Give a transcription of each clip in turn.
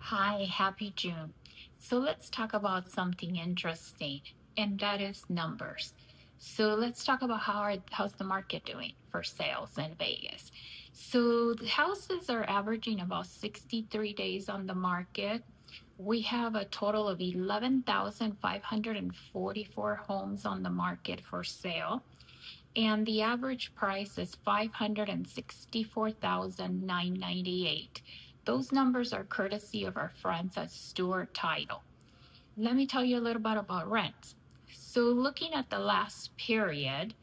Hi, happy June. So let's talk about something interesting, and that is numbers. So let's talk about how's the market doing for sales in Vegas. So the houses are averaging about 63 days on the market. We have a total of 11,544 homes on the market for sale, and the average price is 564,998. Those numbers are courtesy of our friends at Stewart Title. Let me tell you a little bit about rents. So, looking at the last period,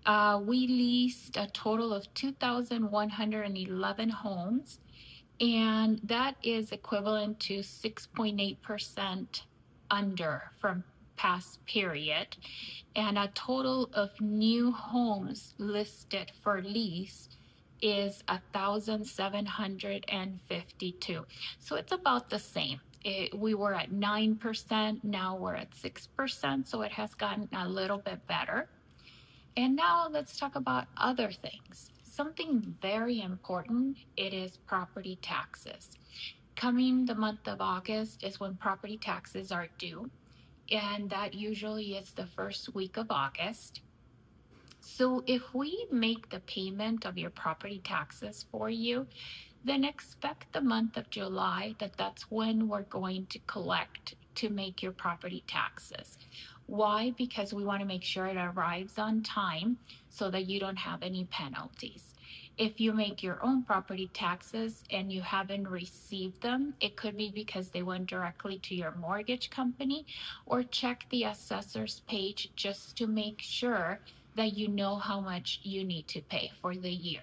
we leased a total of 2,111 homes, and that is equivalent to 6.8% under from past period, and a total of new homes listed for lease is 1,752. So it's about the same. We were at 9%, now we're at 6%, so it has gotten a little bit better. And now let's talk about other things. Something very important, it is property taxes. Coming the month of August is when property taxes are due, and that usually is the first week of August. So if we make the payment of your property taxes for you, then expect the month of July that's when we're going to collect to make your property taxes. Why? Because we want to make sure it arrives on time so that you don't have any penalties. If you make your own property taxes and you haven't received them, it could be because they went directly to your mortgage company, or check the assessor's page just to make sure that you know how much you need to pay for the year.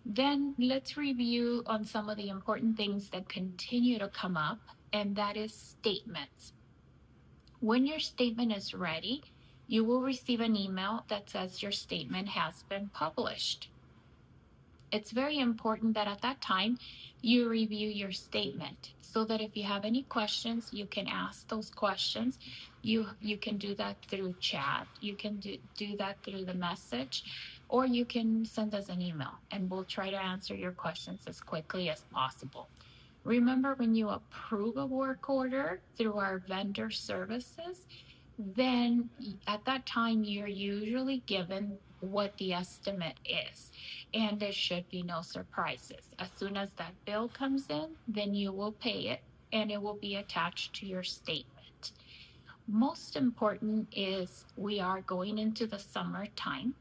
Then let's review on some of the important things that continue to come up, and that is statements. When your statement is ready, you will receive an email that says your statement has been published. It's very important that at that time you review your statement so that if you have any questions, you can ask those questions. You can do that through chat, you can do that through the message, or you can send us an email and we'll try to answer your questions as quickly as possible. Remember, when you approve a work order through our vendor services, then at that time you're usually given what the estimate is, and there should be no surprises. As soon as that bill comes in, then you will pay it and it will be attached to your statement. Most important is we are going into the summertime.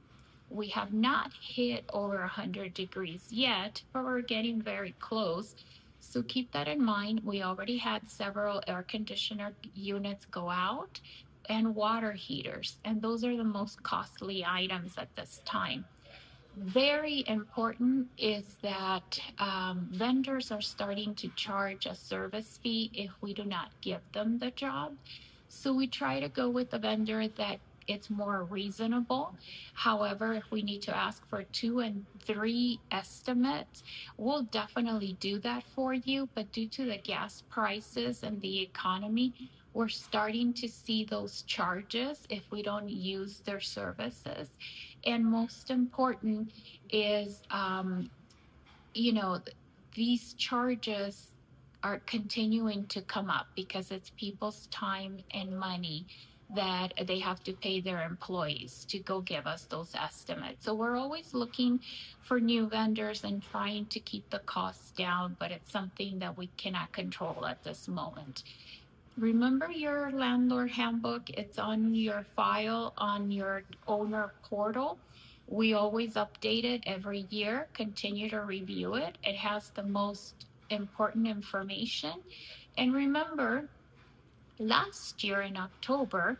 We have not hit over 100 degrees yet, but we're getting very close. So keep that in mind. We already had several air conditioner units go out and water heaters, and those are the most costly items at this time. Very important is that vendors are starting to charge a service fee if we do not give them the job. So we try to go with the vendor that it's more reasonable. However, if we need to ask for 2 and 3 estimates, we'll definitely do that for you. But due to the gas prices and the economy, we're starting to see those charges if we don't use their services. And most important is, you know, these charges are continuing to come up because it's people's time and money that they have to pay their employees to go give us those estimates. So we're always looking for new vendors and trying to keep the costs down, but it's something that we cannot control at this moment. Remember your landlord handbook, it's on your file on your owner portal. We always update it every year. Continue to review it. It has the most important information. And remember, last year in October,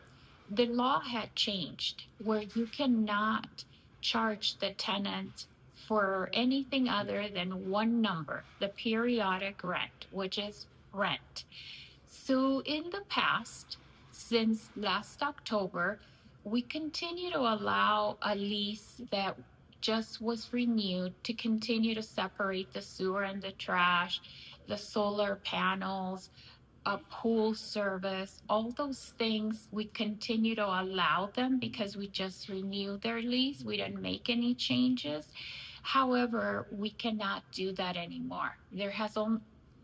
the law had changed where you cannot charge the tenant for anything other than one number, the periodic rent, which is rent. So in the past, since last October, we continue to allow a lease that just was renewed to continue to separate the sewer and the trash, the solar panels, a pool service, all those things. We continue to allow them because we just renewed their lease. We didn't make any changes. However, we cannot do that anymore. There has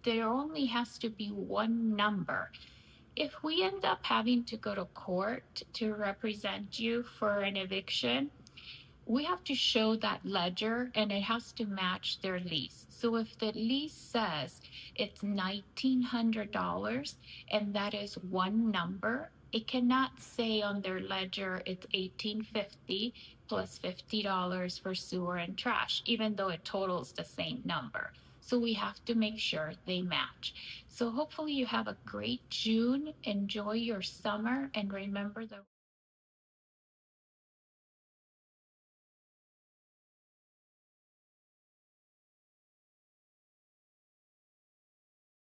there only has to be one number. If we end up having to go to court to represent you for an eviction, we have to show that ledger and it has to match their lease. So if the lease says it's $1,900 and that is one number, it cannot say on their ledger it's $1,850 plus $50 for sewer and trash, even though it totals the same number. So we have to make sure they match. So hopefully you have a great June. Enjoy your summer and remember the